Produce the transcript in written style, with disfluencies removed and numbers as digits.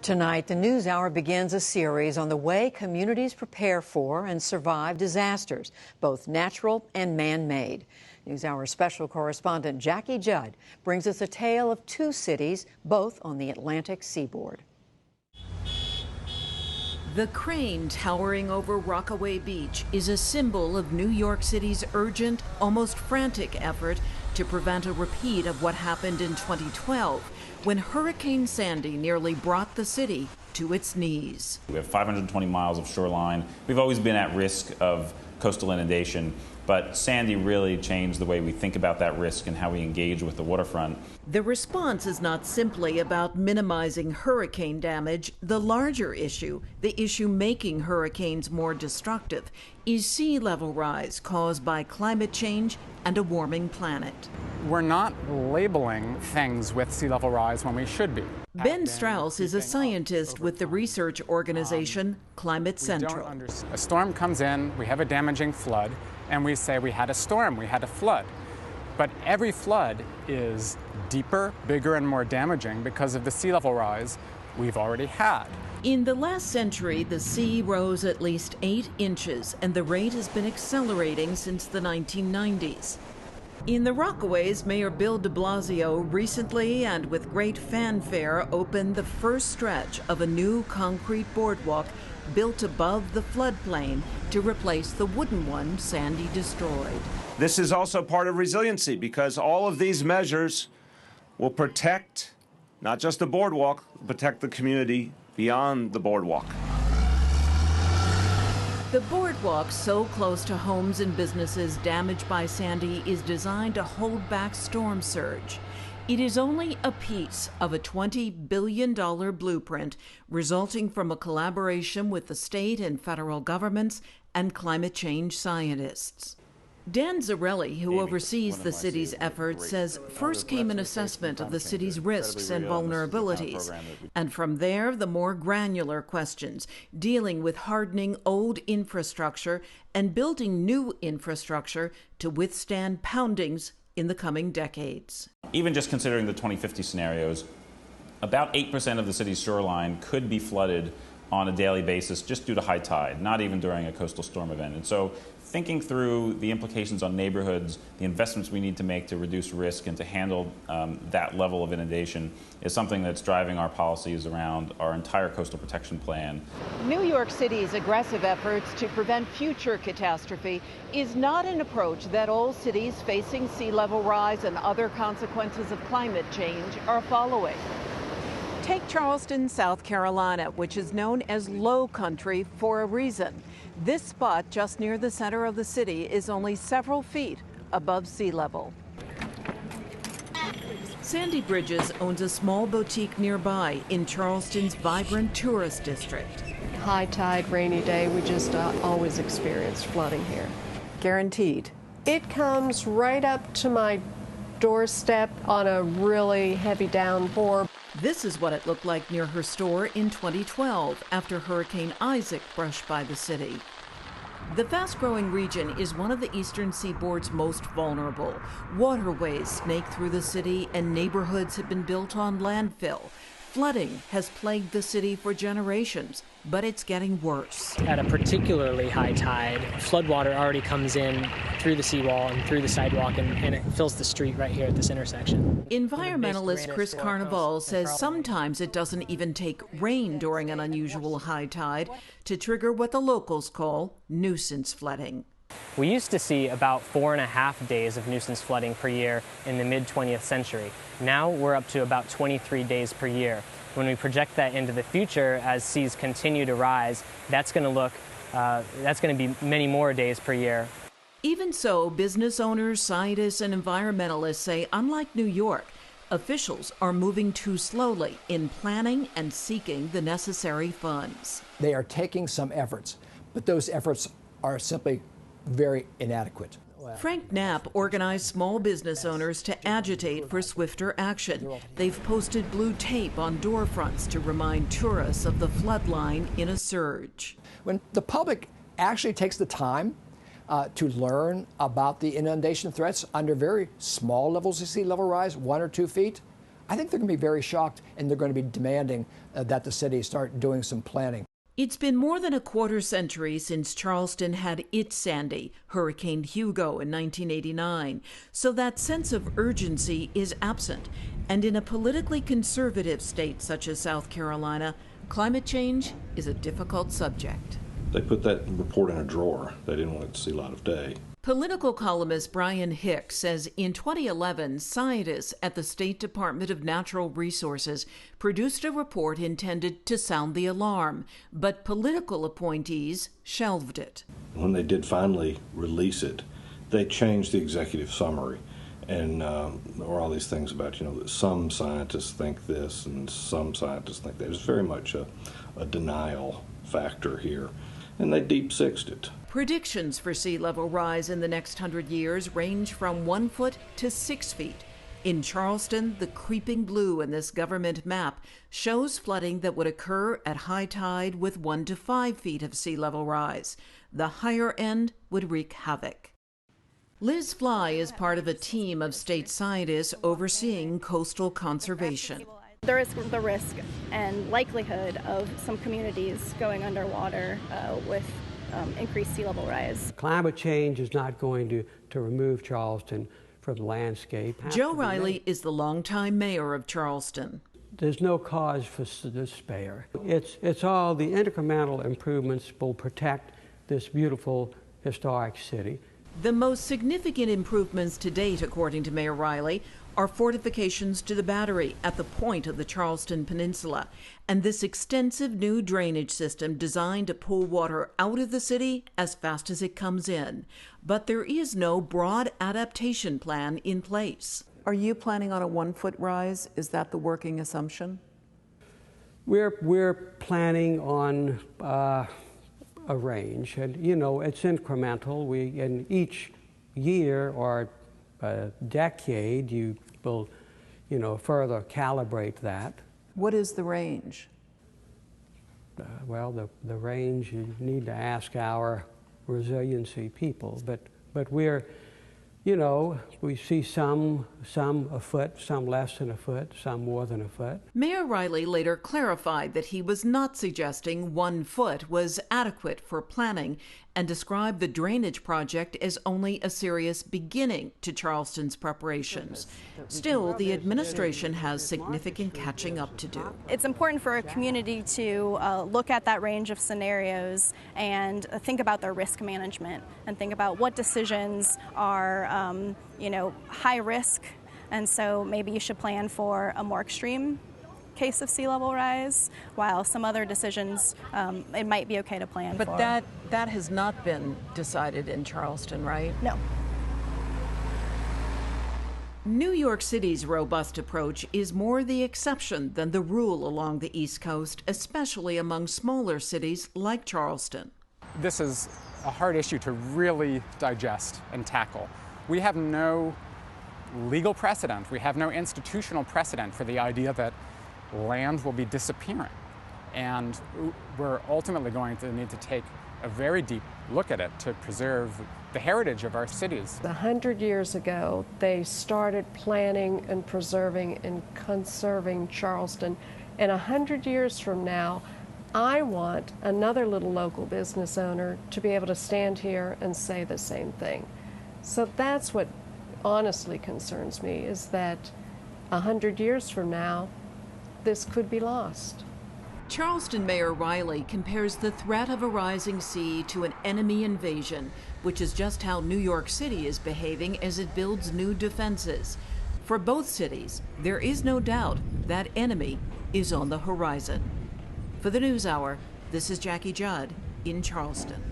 Tonight, the NewsHour begins a series on the way communities prepare for and survive disasters, both natural and man-made. NewsHour special correspondent Jackie Judd brings us a tale of two cities, both on the Atlantic seaboard. The crane towering over Rockaway Beach is a symbol of New York City's urgent, almost frantic effort to prevent a repeat of what happened in 2012, when Hurricane Sandy nearly brought the city to its knees. We have 520 miles of shoreline. We've always been at risk of coastal inundation, but Sandy really changed the way we think about that risk and how we engage with the waterfront. The response is not simply about minimizing hurricane damage. The larger issue, the issue making hurricanes more destructive, is sea level rise caused by climate change and a warming planet. We're not labeling things with sea level rise when we should be. Ben Strauss is a scientist with the research organization Climate Central. A storm comes in, we have a damaging flood, and we say we had a storm, we had a flood. But every flood is deeper, bigger, and more damaging because of the sea level rise we've already had. In the last century, the sea rose at least 8 inches, and the rate has been accelerating since the 1990s. In the Rockaways, Mayor Bill de Blasio recently and with great fanfare opened the first stretch of a new concrete boardwalk built above the floodplain to replace the wooden one Sandy destroyed. This is also part of resiliency because all of these measures will protect not just the boardwalk, protect the community beyond the boardwalk. The boardwalk, so close to homes and businesses damaged by Sandy, is designed to hold back storm surge. It is only a piece of a $20 billion blueprint resulting from a collaboration with the state and federal governments and climate change scientists. Dan Zarrilli, who oversees the city's efforts, says first came an assessment of the city's risks and vulnerabilities, and from there the more granular questions, dealing with hardening old infrastructure and building new infrastructure to withstand poundings in the coming decades. Even just considering the 2050 scenarios, about 8% of the city's shoreline could be flooded on a daily basis just due to high tide, not even during a coastal storm event. And so thinking through the implications on neighborhoods, the investments we need to make to reduce risk and to handle that level of inundation is something that's driving our policies around our entire coastal protection plan. New York City's aggressive efforts to prevent future catastrophe is not an approach that all cities facing sea level rise and other consequences of climate change are following. Take Charleston, South Carolina, which is known as low country for a reason. This spot just near the center of the city is only several feet above sea level. Sandy Bridges owns a small boutique nearby in Charleston's vibrant tourist district. High tide, rainy day, we just always experience flooding here. Guaranteed. It comes right up to my doorstep on a really heavy downpour. This is what it looked like near her store in 2012 after Hurricane Isaac brushed by the city. The fast-growing region is one of the eastern seaboard's most vulnerable. Waterways snake through the city and neighborhoods have been built on landfill. Flooding has plagued the city for generations, but it's getting worse. At a particularly high tide, floodwater already comes in through the seawall and through the sidewalk, and it fills the street right here at this intersection. Environmentalist Chris Carnevale says sometimes it doesn't even take rain during an unusual high tide to trigger what the locals call nuisance flooding. We used to see about 4.5 days of nuisance flooding per year in the mid-20th century. Now we're up to about 23 days per year. When we project that into the future, as seas continue to rise, that's going to be many more days per year. Even so, business owners, scientists, and environmentalists say, unlike New York, officials are moving too slowly in planning and seeking the necessary funds. They are taking some efforts, but those efforts are simply very inadequate. Frank Knapp organized small business owners to agitate for swifter action. They've posted blue tape on door fronts to remind tourists of the flood line in a surge. When the public actually takes the time to learn about the inundation threats under very small levels of sea level rise, 1 or 2 feet, I think they're going to be very shocked, and they're going to be demanding that the city start doing some planning. It's been more than a quarter century since Charleston had its Sandy, Hurricane Hugo in 1989, so that sense of urgency is absent. And in a politically conservative state such as South Carolina, climate change is a difficult subject. They put that report in a drawer. They didn't want it to see light of day. Political columnist Brian Hicks says in 2011, scientists at the State Department of Natural Resources produced a report intended to sound the alarm, but political appointees shelved it. When they did finally release it, they changed the executive summary. And there were all these things about, that some scientists think this and some scientists think that. There's very much a denial factor here. And they deep-sixed it. Predictions for sea level rise in the next 100 years range from 1 foot to 6 feet. In Charleston, the creeping blue in this government map shows flooding that would occur at high tide with 1 to 5 feet of sea level rise. The higher end would wreak havoc. Liz Fly is part of a team of state scientists overseeing coastal conservation. There is the risk and likelihood of some communities going underwater with increased sea level rise. Climate change is not going to remove Charleston from the landscape. Joe Riley is the longtime mayor of Charleston. There's no cause for despair. It's all the incremental improvements will protect this beautiful historic city. The most significant improvements to date, according to Mayor Riley, are fortifications to the battery at the point of the Charleston Peninsula, and this extensive new drainage system designed to pull water out of the city as fast as it comes in. But there is no broad adaptation plan in place. Are you planning on a 1 foot rise? Is that the working assumption? We're planning on a range, and it's incremental. In each year or decade, you will, further calibrate that. What is the range? Well, the range, you need to ask our resiliency people, but we're, we see some a foot, some less than a foot, some more than a foot. Mayor Riley later clarified that he was not suggesting 1 foot was adequate for planning and described the drainage project as only a serious beginning to Charleston's preparations. Still, the administration has significant catching up to do. It's important for a community to look at that range of scenarios and think about their risk management and think about what decisions are high risk, and so maybe you should plan for a more extreme case of sea level rise, while some other decisions it might be okay to plan for. But that has not been decided in Charleston, right? No. New York City's robust approach is more the exception than the rule along the East Coast, especially among smaller cities like Charleston. This is a hard issue to really digest and tackle. We have no legal precedent, we have no institutional precedent for the idea that land will be disappearing. And we're ultimately going to need to take a very deep look at it to preserve the heritage of our cities. 100 years ago, they started planning and preserving and conserving Charleston. And 100 years from now, I want another little local business owner to be able to stand here and say the same thing. So that's what honestly concerns me, is that 100 years from now, this could be lost. Charleston Mayor Riley compares the threat of a rising sea to an enemy invasion, which is just how New York City is behaving as it builds new defenses. For both cities, there is no doubt that enemy is on the horizon. For the NewsHour, this is Jackie Judd in Charleston.